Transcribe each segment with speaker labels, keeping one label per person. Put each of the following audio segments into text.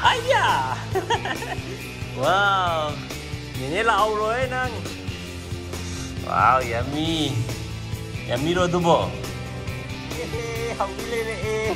Speaker 1: Ayah. Wow. Ini lau rồi nang. Wow, yummy. Yummy rồi tu bo. Không đi lên đây.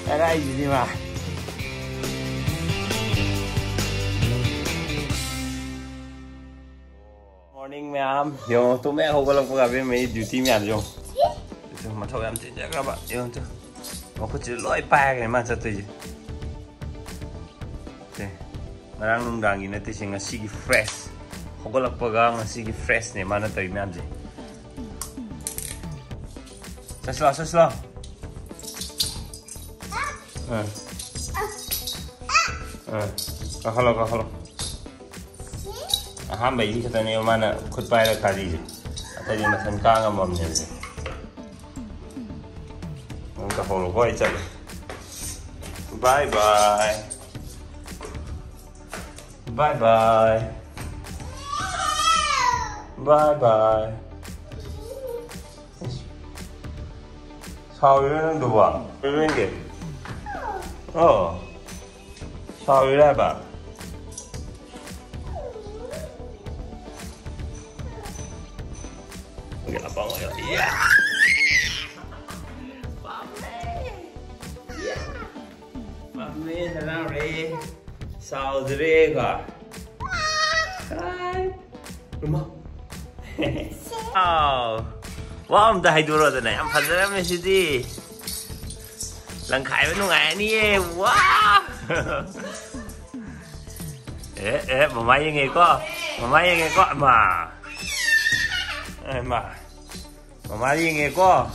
Speaker 1: Ở đây gì đi mà. Morning ma'am. Yo, tụi mẹ không có lòng gặp với mấy duty ma'am yo. Mà thôi em tin chắc các bạn yêu chưa? Có chữ lỗi ba cái mà sao tôi okay. Marang nung dangi na tising nga sige fresh. Hogolak pagang nga sige fresh ne mana tayo ma'am ji. Sasla. Kahalo. Aha, may hindi ka tayo mana kutpay na kali ji. At ay masan ka nga ma'am niya ji. Kahalo ko ay chalo. Bye bye. Bye bye. Bye bye. Sao vậy nó đủ à? Cái bên kìa. Sao vậy đây bà? Kìa là bóng rồi. Yeah. Mami nào đi. Sao thế cả? Đúng không? Wow, em thấy đủ rồi này, em phát ra mấy gì đi? Lần khai với Khunungai nè, wow. Mama yang nghe có mà. Mama yang nghe có.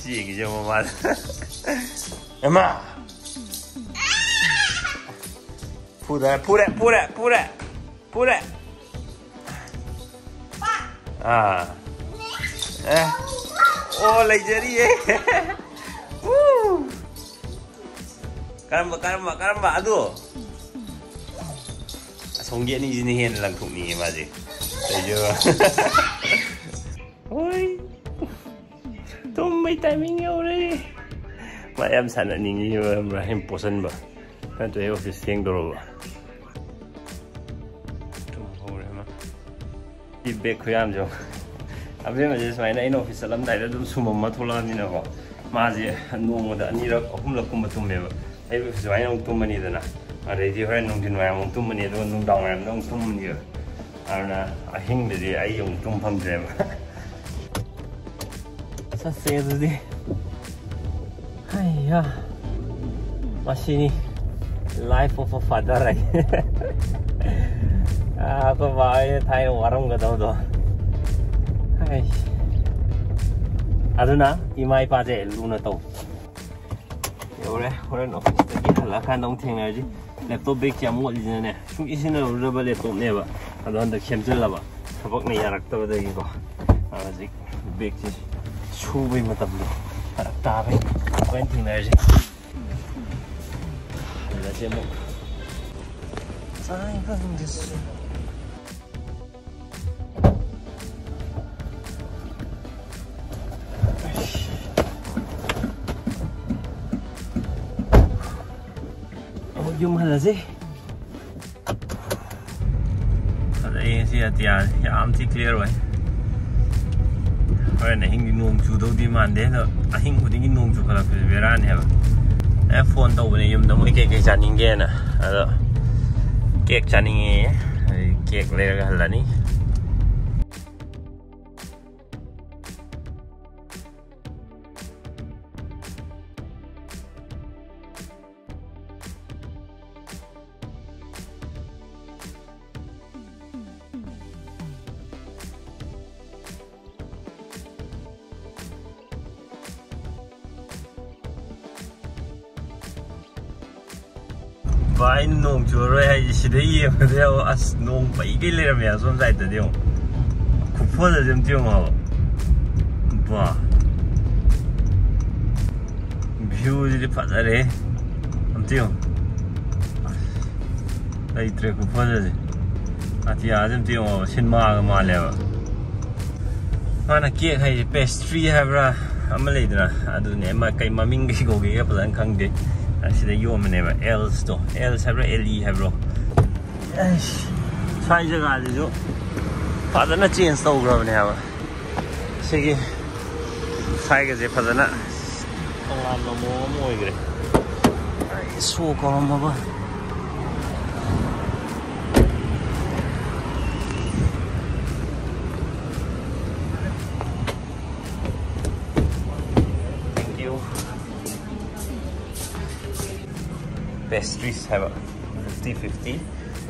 Speaker 1: Gì cái chứ mama. Emma. Pura. Lấy jari Karamba aduh. Songgit ni jenis yang langkuk ni macam. Ayo. Oi. Tumbai timing rồi. Mà em sẵn là nhìn như là em bổ sân bà. Nên tụi em office tiếng đồ bà. Trung hô đấy mà. Đi bếp khuyên em cho. À bây giờ mà này office làm đại là đúng số mà thôi là như nào. Mà gì nuông mà đã như là không là không mà tụi mình. Ai biết phải ông tụi mình đi nè. À đây thì phải nông tin vào ông tụi mình đi đâu nông đồng em nông tụi mình đi. À na à hình thì ai dùng trung phẩm gì mà. Sao xe rồi đi. Hai ya, masih ni life of a father ay. Ako ba ay tayo warong gadaw do. Hai. Aduna imay pa je luna to. Yore, horen office tagi halakan dong theng na ji. Laptop bag jam mo ji ne. Sung isin na rubber laptop ne ba. Ado handa khemjel la ba. Thabk ne yarak ta ba gi ko. Ji bag ji chubai matam lo. Ta ba. Quen thằng này chứ là xem một sai vângですdùng là gì ở đây thì am thì clear rồi. Rồi này hình nông chủ đầu tiên màn đấy rồi, hình của những nông chủ là phải về ra này mà, phone đầu này dùng đồng cái chăn những cái nè, rồi cái chăn những cái lấy ra là ní. Vai nông chúa rồi hay gì đấy mà theo nông bảy cái lên làm xong giải được không? Cúp phơi là怎么嘛？哇 ，view gì phát ra đấy, làm sao? Đây tre cúp phơi rồi, thì怎么嘛？先买个嘛了，mà là kia hay pastry hay là ama leidna adune ma kai maming gi go gi plan khangde asida yomne ba ls to ls habro le habro sai jaga ji jo padana change to grabne ha sigi sai ge je padana tongan lo mo mo igre ai so ko ma ba pastries have a 50-50,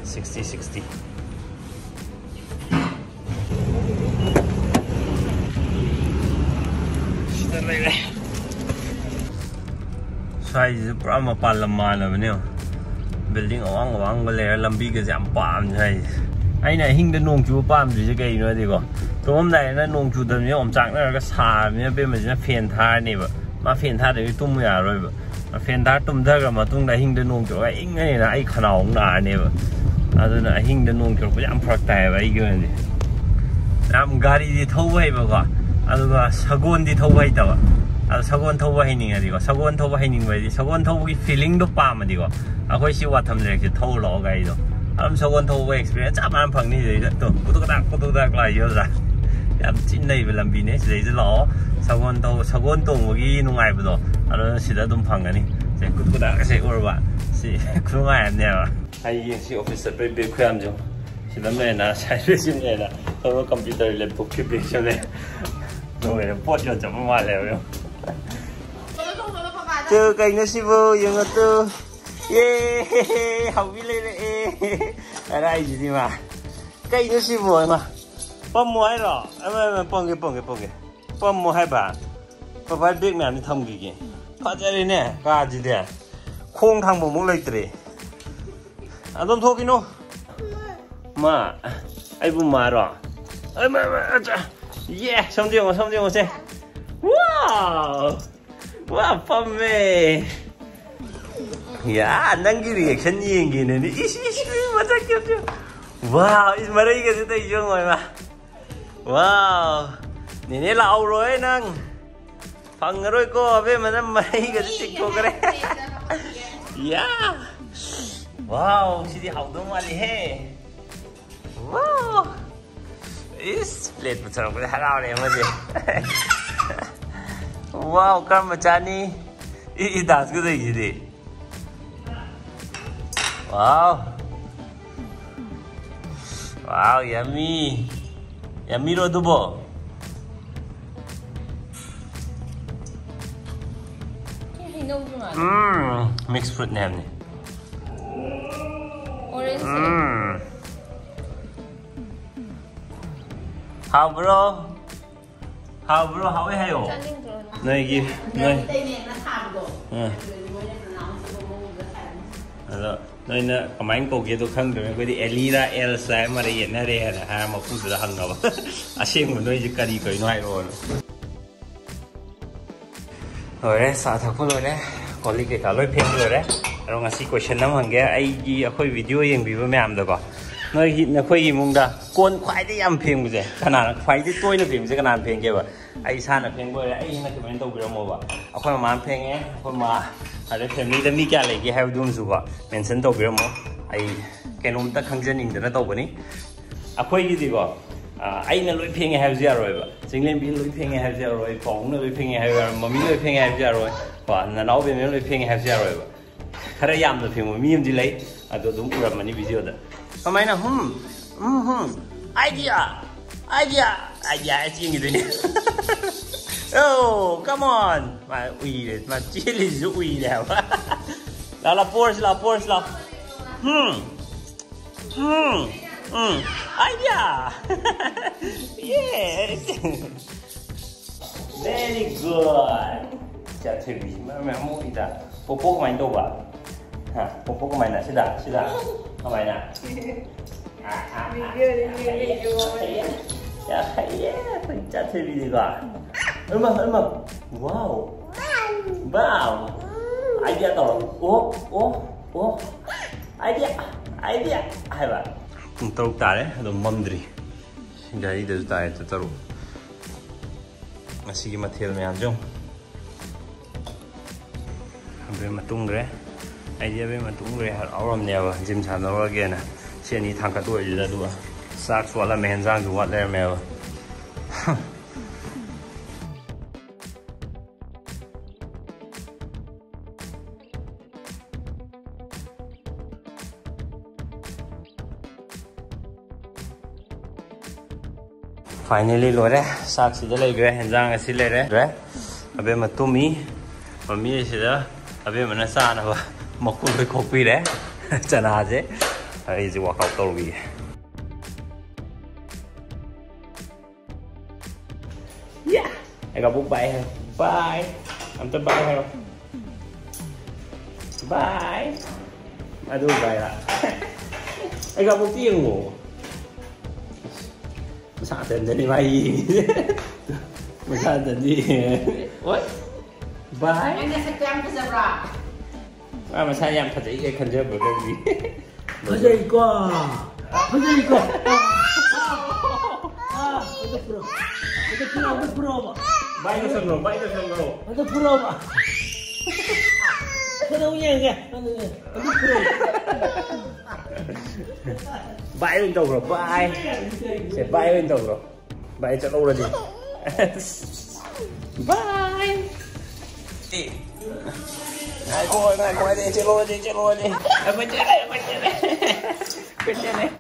Speaker 1: 60-60. Size pura mapalaman na niyo. Building awang balera lambi ka jam pam size. Ay na hingda nong chu pam ju kay no di ko. Tom dai na nong chu dam niyo omchak na ka sa niya be ma jina fen thar ni ba. Ma fen thar de tum ya roi ba. Fen thar tum da ga ma tung da hingda nong chu ai ing ai na ai khanao na ni ba. Aduna hingda nong chu ko jam phrak tai ba ai ge ni. Ram gari di thau bai ba ko. Aduga sagon di thau bai ta ba. Sagon thau bai ni ga di ko. Sagon thau bai ni bai di. Sagon thau gi feeling do pa ma di ko. Akhoi si wa tham le ki thau lo ga i do. Am sagon thau bai experience cha man phang ni de to. Ku tu dak lai yo ra. Yam chin nei ba lam bi ne sei ji lo. Sagon tong gi nu ngai ba do. Aro si da dum phang ga ni. Se ku dak se or ba. Si Khunungai am ne ba. Ai yin si office pe pe khuyam jo. Si lam ne na sai re sim ne na. Ko computer laptop ki pe chale. Rồi pot cho chấm mà lèo không? Chơi cái nó xí vô, giờ nó chơi, yeah, học đi lên đấy, ở đây gì đi mà, cái nó xí vô mà, bấm mua hay rồi, em bấm cái, bấm mua hay bà phải biết mẹ đi thăm gì, phát ra đây nè, cái gì đấy, không thằng bố muốn lấy tiền, anh không thôi cái nó, mà, ai bấm mà rồi, ai mà, yeah, xong chưa xem. Wow, wow, pomme. Yeah, nang cái reaction gì gì này, mà chắc chưa. Wow, is mà đây cái gì đây chưa ngồi mà. Wow, này lâu rồi nang. Phăng rồi cô, về mà năm mấy cái gì cô cái đấy. Yeah, wow, chị đi học đúng mà đi he. Wow. Is plate mo sarap ko haraw na mo di. Wow, kam machani. Das ko dai di. Wow. Wow, yummy. Yummy ro dubo. Mixed fruit na ni. Orange. How bro? How ấy hay ổ? Này gì? Này. Này nè, còn anh cô kia tôi không được cái đi Elira Elsa mà đây hiện nay đây là hai một phút rồi hằng nào. Xem của tôi chỉ cần đi cười nói rồi. Rồi đấy, xả thật rồi đấy. Có lý cái cả lối phim rồi đấy. Rồi ngay question năm hàng cái ai gì khơi video yên bị với mẹ được không? Nói hiện là khơi gì mông da, con khoai đi ăn phèn cái gì, khả năng khoai đi tôi nó phèn chứ khả năng phèn cái vậy, ai san là phèn bởi ai nó cái bên đâu bị đâu mà vậy, khơi mà ăn phèn ấy, khơi mà, ở đây family đó mi cái này cái hay đúng rồi vậy, mình sinh đâu bị đâu mà, ai cái nôm ta khăng chân nhìn nó đâu vậy ní, khơi cái gì vậy, ai nó lôi phèn hay gì rồi vậy, chính lên bên lôi phèn hay gì rồi, phỏng nó lôi phèn hay rồi, mà mi lôi phèn hay gì rồi, và nó nấu bên lôi phèn hay gì rồi vậy, khá là yam được phèn mà mi làm gì lấy, tôi đúng rồi mà ní video đó. Hôm nay là idea chuyện gì đấy. Oh, come on. Mà uy đấy, mà chili giúp uy nào. Là Porsche. Idea. Yes. Very good. Chả chơi gì mà mẹ mua gì đã. Popo của mày đâu vậy? Hả? Popo của mày nè, sida. Không phải nè. Ya, pencet video ka. Emang. Wow. Idea to. Oh. Idea. Hay ba. Teruk ta đấy, đồ mandri. Jadi dari tayo taruh. Masih mathil में आ जाऊं. Abe matungre. Idea abe matungre har auram neba gym sanaro again. Siani thangka tu ida dua. Sak swala menjang tu wat ler meba. Finally lore sak sida legre henjang asi lere re abe matumi mami sida abe mana sa na ba makul re khopi re chana je ai ji workout tor bi yeah ega buk bye bye am ta bye hello bye aduh bye la ega buk tieng mo Masa tadi bayi, masa tadi, what? Bye.
Speaker 2: Anda sedang berseberang.
Speaker 1: Masa yang kerja ini kerja berlebih.
Speaker 3: Kerja ikut, kerja ikut. Itu pro, itu pro,
Speaker 1: Baik tu semua, baik tu semua.
Speaker 3: itu pro. Kau punya ke? Itu pro.
Speaker 1: Baik untuk bro, baik. Saya baik untuk bro. Baik cakap lagi. Bye. Ngai koi ni, cakap lagi. Apa cakap? Apa cakap?